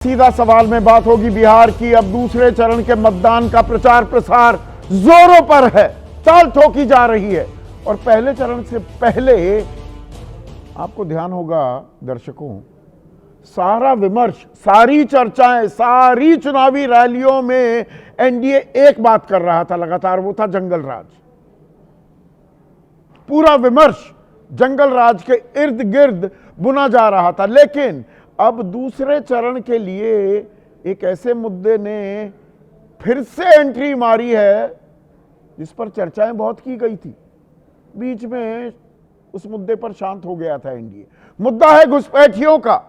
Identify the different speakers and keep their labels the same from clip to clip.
Speaker 1: सीधा सवाल में बात होगी बिहार की। अब दूसरे चरण के मतदान का प्रचार प्रसार जोरों पर है, ताल ठोकी जा रही है। और पहले चरण से पहले आपको ध्यान होगा दर्शकों, सारा विमर्श, सारी चर्चाएं, सारी चुनावी रैलियों में एनडीए एक बात कर रहा था लगातार, वो था जंगल राज। पूरा विमर्श जंगल राज के इर्द गिर्द बुना जा रहा था। लेकिन अब दूसरे चरण के लिए एक ऐसे मुद्दे ने फिर से एंट्री मारी है जिस पर चर्चाएं बहुत की गई थी। बीच में उस मुद्दे पर शांत हो गया था एनडीए। मुद्दा है घुसपैठियों का।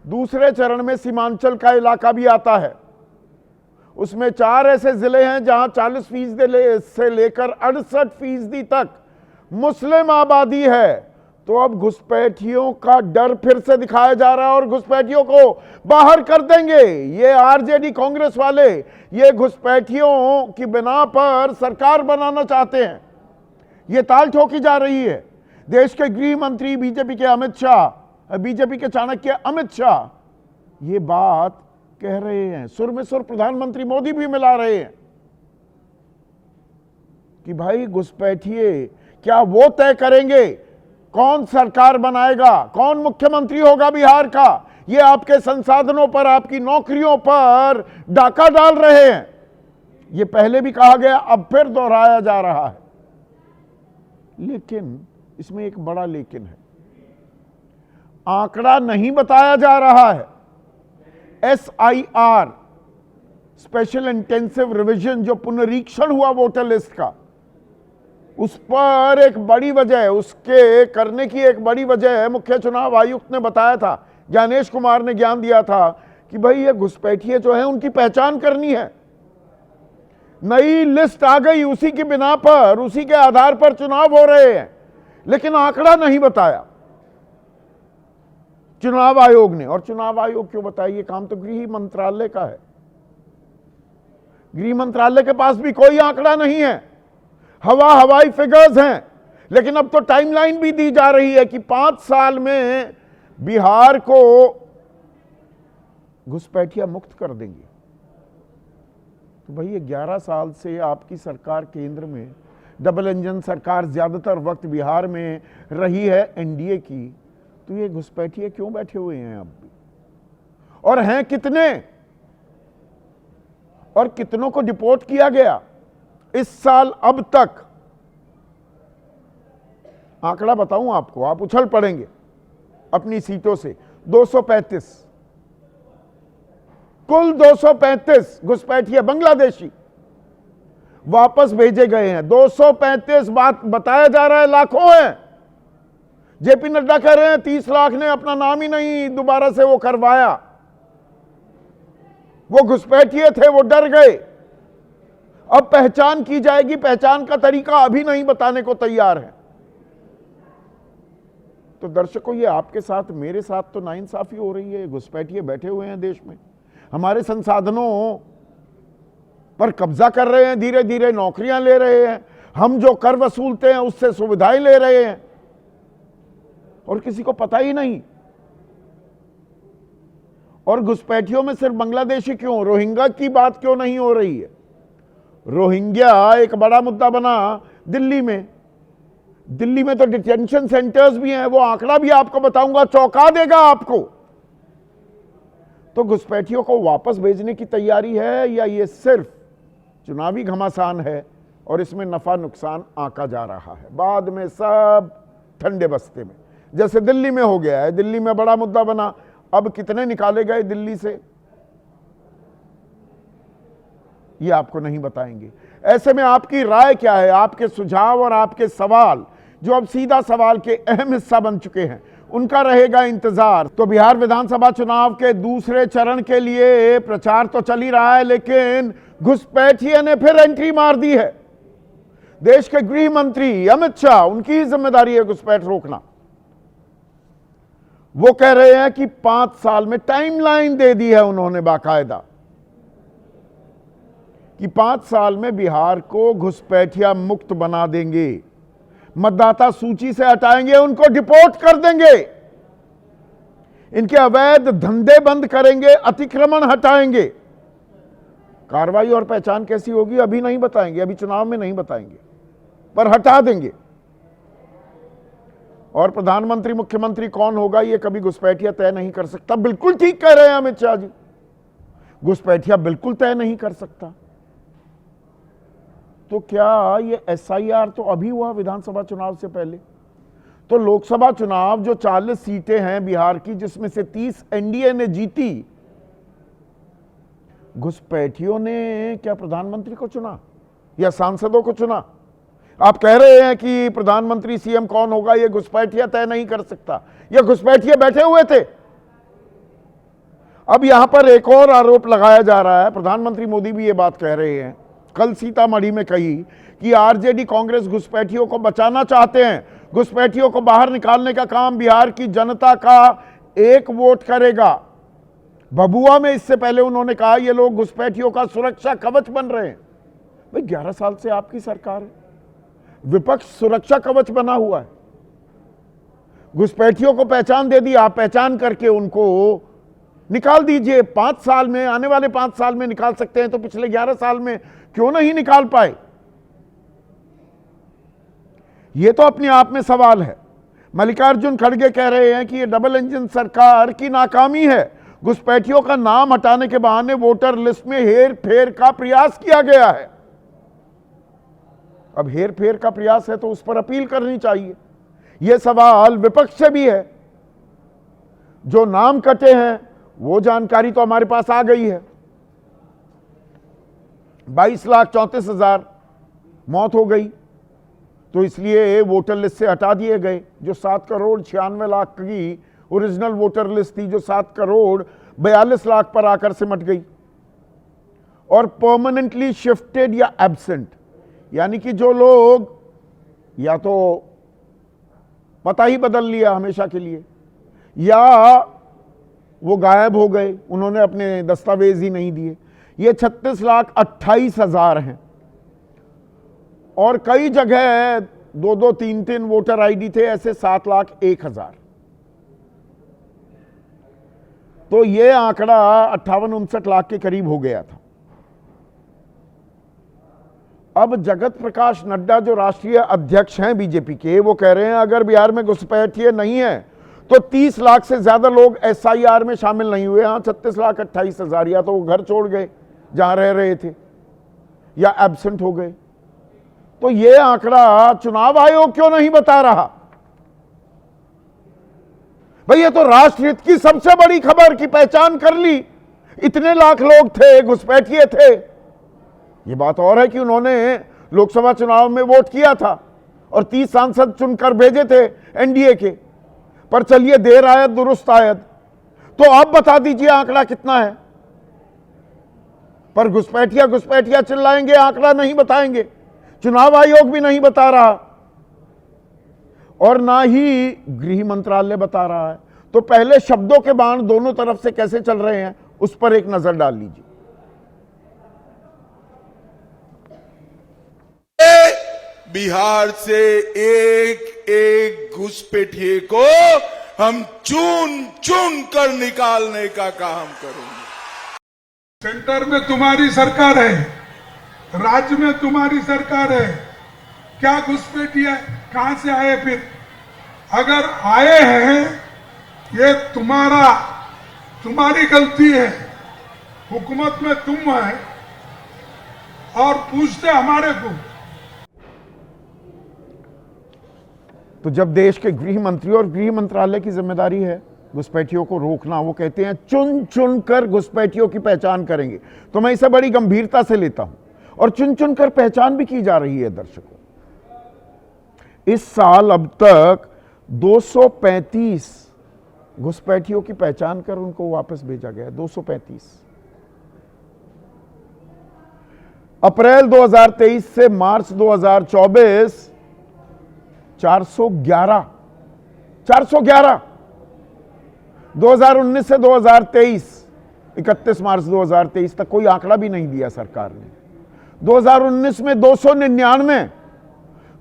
Speaker 1: दूसरे चरण में सीमांचल का इलाका भी आता है। उसमें 4 ऐसे जिले हैं जहां 40% से लेकर 68% तक मुस्लिम आबादी है। तो अब घुसपैठियों का डर फिर से दिखाया जा रहा है और घुसपैठियों को बाहर कर देंगे। ये आरजेडी कांग्रेस वाले ये घुसपैठियों की बिना पर सरकार बनाना चाहते हैं। ये ताल ठोकी जा रही है। देश के गृह मंत्री बीजेपी के चाणक्य अमित शाह ये बात कह रहे हैं। सुर में सुर प्रधानमंत्री मोदी भी मिला रहे हैं कि भाई घुसपैठिए क्या वो तय करेंगे कौन सरकार बनाएगा, कौन मुख्यमंत्री होगा बिहार का। ये आपके संसाधनों पर, आपकी नौकरियों पर डाका डाल रहे हैं। ये पहले भी कहा गया, अब फिर दोहराया जा रहा है। लेकिन इसमें एक बड़ा लेकिन है। आंकड़ा नहीं बताया जा रहा है। SIR स्पेशल इंटेंसिव रिवीजन, जो पुनरीक्षण हुआ वोटर लिस्ट का, उस पर एक बड़ी वजह, उसके करने की एक बड़ी वजह मुख्य चुनाव आयुक्त ने बताया था, ज्ञानेश कुमार ने ज्ञान दिया था कि भाई ये घुसपैठिए जो है उनकी पहचान करनी है। नई लिस्ट आ गई, उसी की बिना पर, उसी के आधार पर चुनाव हो रहे हैं। लेकिन आंकड़ा नहीं बताया चुनाव आयोग ने। और चुनाव आयोग क्यों बताइए, काम तो गृह मंत्रालय का है। गृह मंत्रालय के पास भी कोई आंकड़ा नहीं है, हवाई फिगर्स हैं। लेकिन अब तो टाइमलाइन भी दी जा रही है कि 5 साल में बिहार को घुसपैठिया मुक्त कर देंगे। तो भाई ये 11 साल से आपकी सरकार केंद्र में, डबल इंजन सरकार ज्यादातर वक्त बिहार में रही है एनडीए की, तो ये घुसपैठिए क्यों बैठे हुए हैं अब भी? और हैं कितने? और कितनों को डिपोर्ट किया गया इस साल अब तक? आंकड़ा बताऊं आपको, आप उछल पड़ेंगे अपनी सीटों से। 235, कुल 235 घुसपैठिए बांग्लादेशी वापस भेजे गए हैं। 235 बात बताया जा रहा है लाखों हैं। जेपी नड्डा कह रहे हैं 30 लाख ने अपना नाम ही नहीं दोबारा से वो करवाया। वो घुसपैठिए थे, वो डर गए। अब पहचान की जाएगी, पहचान का तरीका अभी नहीं बताने को तैयार है। तो दर्शकों, ये आपके साथ मेरे साथ तो नाइंसाफी हो रही है। घुसपैठिए बैठे हुए हैं देश में, हमारे संसाधनों पर कब्जा कर रहे हैं, धीरे धीरे नौकरियां ले रहे हैं, हम जो कर वसूलते हैं उससे सुविधाएं ले रहे हैं, और किसी को पता ही नहीं। और घुसपैठियों में सिर्फ बांग्लादेशी क्यों, रोहिंग्या की बात क्यों नहीं हो रही है? रोहिंग्या एक बड़ा मुद्दा बना दिल्ली में। दिल्ली में तो डिटेंशन सेंटर्स भी हैं, वो आंकड़ा भी आपको बताऊंगा, चौंका देगा आपको। तो घुसपैठियों को वापस भेजने की तैयारी है या ये सिर्फ चुनावी घमासान है और इसमें नफा नुकसान आंका जा रहा है? बाद में सब ठंडे बस्ते में, जैसे दिल्ली में हो गया है। दिल्ली में बड़ा मुद्दा बना, अब कितने निकाले गए दिल्ली से ये आपको नहीं बताएंगे। ऐसे में आपकी राय क्या है? आपके सुझाव और आपके सवाल, जो अब सीधा सवाल के अहम हिस्सा बन चुके हैं, उनका रहेगा इंतजार। तो बिहार विधानसभा चुनाव के दूसरे चरण के लिए प्रचार तो चल ही रहा है, लेकिन घुसपैठिए ने फिर एंट्री मार दी है। देश के गृह मंत्री अमित शाह, उनकी ही जिम्मेदारी है घुसपैठ रोकना। वो कह रहे हैं कि 5 साल में, टाइमलाइन दे दी है उन्होंने बाकायदा, कि 5 साल में बिहार को घुसपैठिया मुक्त बना देंगे, मतदाता सूची से हटाएंगे, उनको डिपोर्ट कर देंगे। इनके अवैध धंधे बंद करेंगे, अतिक्रमण हटाएंगे। कार्रवाई और पहचान कैसी होगी अभी नहीं बताएंगे, अभी चुनाव में नहीं बताएंगे, पर हटा देंगे। और प्रधानमंत्री मुख्यमंत्री कौन होगा ये कभी घुसपैठिया तय नहीं कर सकता। बिल्कुल ठीक कह रहे हैं अमित शाह जी, घुसपैठिया बिल्कुल तय नहीं कर सकता। तो क्या ये एसआईआर तो अभी हुआ विधानसभा चुनाव से पहले, तो लोकसभा चुनाव जो 40 सीटें हैं बिहार की, जिसमें से 30 एनडीए ने जीती, घुसपैठियों ने क्या प्रधानमंत्री को चुना या सांसदों को चुना? आप कह रहे हैं कि प्रधानमंत्री सीएम कौन होगा ये घुसपैठिया तय नहीं कर सकता, ये घुसपैठिया बैठे हुए थे। अब यहां पर एक और आरोप लगाया जा रहा है, प्रधानमंत्री मोदी भी ये बात कह रहे हैं, कल सीतामढ़ी में कही कि आरजेडी कांग्रेस घुसपैठियों को बचाना चाहते हैं, घुसपैठियों को बाहर निकालने का काम बिहार की जनता का एक वोट करेगा। भभुआ में इससे पहले उन्होंने कहा ये लोग घुसपैठियों का सुरक्षा कवच बन रहे हैं। भाई 11 साल से आपकी सरकार है, विपक्ष सुरक्षा कवच बना हुआ है। घुसपैठियों को पहचान दे दी, आप पहचान करके उनको निकाल दीजिए। 5 साल में, आने वाले 5 साल में निकाल सकते हैं, तो पिछले 11 साल में क्यों नहीं निकाल पाए? यह तो अपने आप में सवाल है। मल्लिकार्जुन खड़गे कह रहे हैं कि यह डबल इंजन सरकार की नाकामी है, घुसपैठियों का नाम हटाने के बहाने वोटर लिस्ट में हेर फेर का प्रयास किया गया है। अब हेर फेर का प्रयास है तो उस पर अपील करनी चाहिए। यह सवाल विपक्ष से भी है। जो नाम कटे हैं वो जानकारी तो हमारे पास आ गई है। 22,34,000 मौत हो गई, तो इसलिए वोटर लिस्ट से हटा दिए गए। जो 7,96,00,000 की ओरिजिनल वोटर लिस्ट थी, जो 7,42,00,000 पर आकर सिमट गई। और परमानेंटली शिफ्टेड या एब्सेंट, यानी कि जो लोग या तो पता ही बदल लिया हमेशा के लिए, या वो गायब हो गए, उन्होंने अपने दस्तावेज ही नहीं दिए, ये 36,28,000 हैं। और कई जगह 2-2, 3-3 वोटर आईडी थे, ऐसे 7,01,000। तो ये आंकड़ा 58-59 लाख के करीब हो गया था। अब जगत प्रकाश नड्डा जो राष्ट्रीय अध्यक्ष हैं बीजेपी के, वो कह रहे हैं अगर बिहार में घुसपैठिए नहीं है तो 30 लाख से ज्यादा लोग एसआईआर में शामिल नहीं हुए। हाँ, 36,28,000 या तो वो घर छोड़ गए जहां रह रहे थे, या एब्सेंट हो गए। तो ये आंकड़ा चुनाव आयोग क्यों नहीं बता रहा? भाई ये तो राष्ट्र हित की सबसे बड़ी खबर की पहचान कर ली, इतने लाख लोग थे, घुसपैठिए थे। ये बात और है कि उन्होंने लोकसभा चुनाव में वोट किया था और 30 सांसद चुनकर भेजे थे एनडीए के। पर चलिए, देर आयत दुरुस्त आयत। तो आप बता दीजिए आंकड़ा कितना है। पर घुसपैठिया घुसपैठिया चिल्लाएंगे, आंकड़ा नहीं बताएंगे। चुनाव आयोग भी नहीं बता रहा और ना ही गृह मंत्रालय बता रहा है। तो पहले शब्दों के बाण दोनों तरफ से कैसे चल रहे हैं उस पर एक नजर डाल लीजिए।
Speaker 2: बिहार से एक एक घुसपैठिए को हम चुन चुन कर निकालने का काम करेंगे।
Speaker 3: सेंटर में तुम्हारी सरकार है, राज्य में तुम्हारी सरकार है, क्या घुसपैठिए कहां से आए? फिर अगर आए हैं, ये तुम्हारी गलती है। हुकूमत में तुम है और पूछते हमारे को।
Speaker 1: तो जब देश के गृह मंत्री और गृह मंत्रालय की जिम्मेदारी है घुसपैठियों को रोकना, वो कहते हैं चुन चुन कर घुसपैठियों की पहचान करेंगे, तो मैं इसे बड़ी गंभीरता से लेता हूं। और चुन चुन कर पहचान भी की जा रही है। दर्शकों, इस साल अब तक 235 घुसपैठियों की पहचान कर उनको वापस भेजा गया। 235 अप्रैल 2023 से मार्च 2024 411 2019 से 2023 31 मार्च 2023 तक कोई आंकड़ा भी नहीं दिया सरकार ने। 2019 में 299,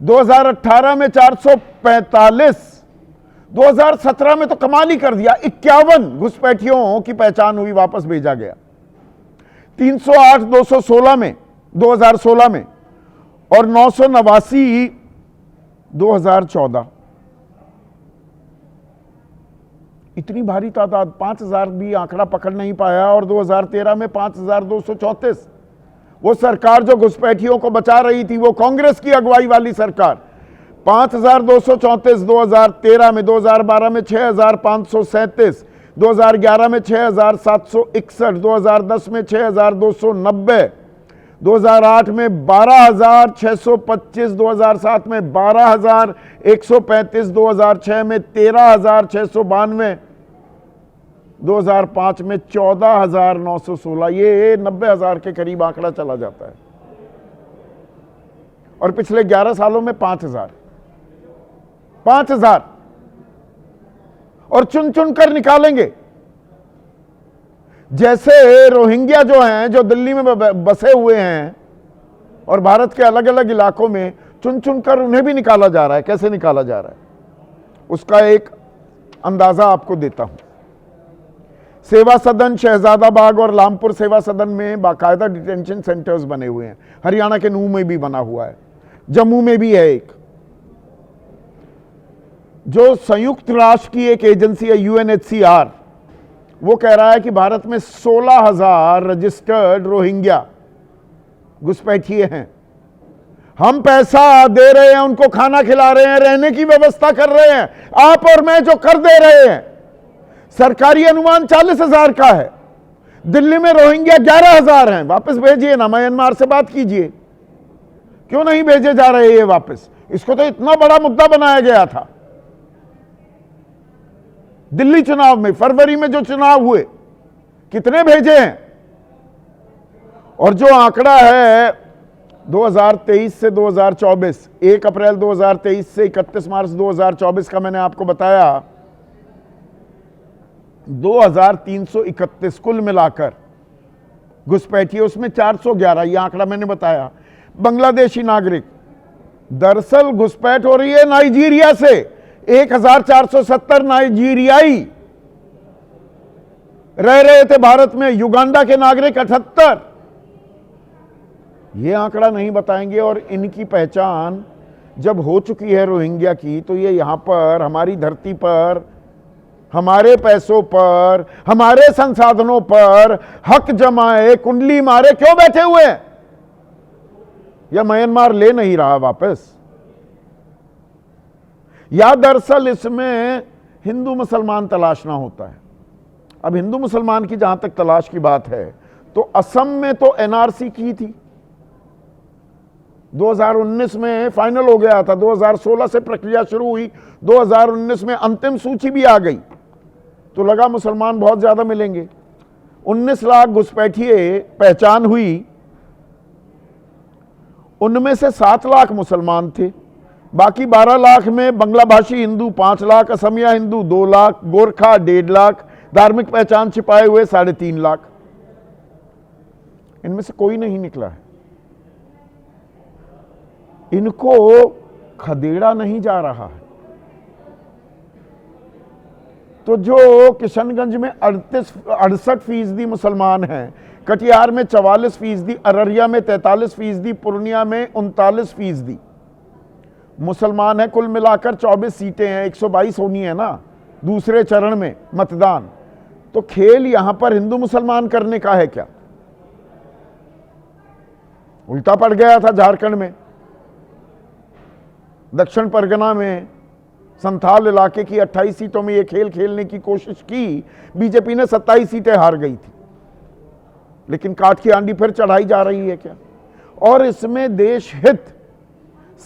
Speaker 1: 2018 में 445, 2017 में तो कमाल ही कर दिया, 51 घुसपैठियों की पहचान हुई, वापस भेजा गया। 308 216 में 2016 में, और 989 2014। इतनी भारी तादाद, 5000 भी आंकड़ा पकड़ नहीं पाया। और 2013 में 5234। वो सरकार जो घुसपैठियों को बचा रही थी, वो कांग्रेस की अगुवाई वाली सरकार, 5234 2013 में, 2012 में 6537, 2011 में 6761, 2010 में 6290, 2008 में 12625, 2007 में 12135, 2006 में 13692, 2005 में 14916। ये 90,000 के करीब आंकड़ा चला जाता है। और पिछले 11 सालों में 5000 और चुन चुन कर निकालेंगे। जैसे रोहिंग्या जो हैं, जो दिल्ली में बसे हुए हैं और भारत के अलग अलग इलाकों में, चुन चुन कर उन्हें भी निकाला जा रहा है। कैसे निकाला जा रहा है उसका एक अंदाजा आपको देता हूं। सेवा सदन, शहजादाबाग और लामपुर सेवा सदन में बाकायदा डिटेंशन सेंटर्स बने हुए हैं। हरियाणा के नूह में भी बना हुआ है, जम्मू में भी है एक। जो संयुक्त राष्ट्र की एक एजेंसी है UNHCR, वो कह रहा है कि भारत में 16,000 रजिस्टर्ड रोहिंग्या घुसपैठिए हैं। हम पैसा दे रहे हैं, उनको खाना खिला रहे हैं, रहने की व्यवस्था कर रहे हैं, आप और मैं जो कर दे रहे हैं। सरकारी अनुमान 40,000 का है। दिल्ली में रोहिंग्या 11,000 हैं। वापस भेजिए ना, म्यांमार से बात कीजिए, क्यों नहीं भेजे जा रहे ये वापस? इसको तो इतना बड़ा मुद्दा बनाया गया था। दिल्ली चुनाव में, फरवरी में जो चुनाव हुए, कितने भेजे हैं? और जो आंकड़ा है 2023 से 2024, 1 अप्रैल 2023 से 31 मार्च 2024 का मैंने आपको बताया, 2331 कुल मिलाकर घुसपैठिए, उसमें 411, यह आंकड़ा मैंने बताया, बांग्लादेशी नागरिक। दरअसल घुसपैठ हो रही है नाइजीरिया से, 1470 नाइजीरियाई रह रहे थे भारत में, युगांडा के नागरिक 78। यह आंकड़ा नहीं बताएंगे। और इनकी पहचान जब हो चुकी है रोहिंग्या की, तो ये यहां पर हमारी धरती पर, हमारे पैसों पर, हमारे संसाधनों पर हक जमाए, कुंडली मारे क्यों बैठे हुए हैं? या म्यांमार ले नहीं रहा वापस, या दरअसल इसमें हिंदू मुसलमान तलाशना होता है। अब हिंदू मुसलमान की जहां तक तलाश की बात है, तो असम में तो NRC की थी, 2019 में फाइनल हो गया था, 2016 से प्रक्रिया शुरू हुई, 2019 में अंतिम सूची भी आ गई, तो लगा मुसलमान बहुत ज्यादा मिलेंगे। 19 लाख घुसपैठिए पहचान हुई, उनमें से 7 लाख मुसलमान थे, बाकी 12 लाख में बांग्ला भाषी हिंदू 5 लाख, असमिया हिंदू 2 लाख, गोरखा 1.5 लाख, धार्मिक पहचान छिपाए हुए 3.5 लाख। इनमें से कोई नहीं निकला है। इनको खदेड़ा नहीं जा रहा है। तो जो किशनगंज में 68% मुसलमान हैं, कटिहार में 44%, अररिया में 43%, पूर्णिया में 39% मुसलमान है। कुल मिलाकर 24 सीटें हैं, 122 होनी है ना दूसरे चरण में मतदान। तो खेल यहां पर हिंदू मुसलमान करने का है क्या? उल्टा पड़ गया था झारखंड में, दक्षिण परगना में, संथाल इलाके की 28 सीटों में यह खेल खेलने की कोशिश की। बीजेपी ने 27 सीटें हार गई थी, लेकिन काट की आंधी फिर चढ़ाई जा रही है क्या? और इसमें देश हित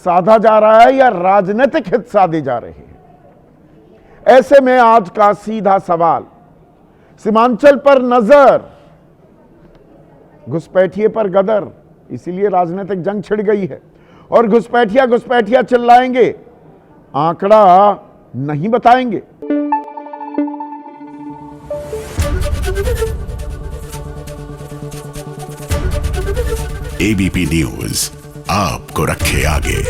Speaker 1: साधा जा रहा है या राजनीतिक हित साधे जा रहे हैं? ऐसे में आज का सीधा सवाल, सीमांचल पर नजर, घुसपैठिए पर गदर, इसीलिए राजनीतिक जंग छिड़ गई है। और घुसपैठिया चिल्लाएंगे, आंकड़ा नहीं बताएंगे।
Speaker 4: ABP न्यूज आपको रखे आगे।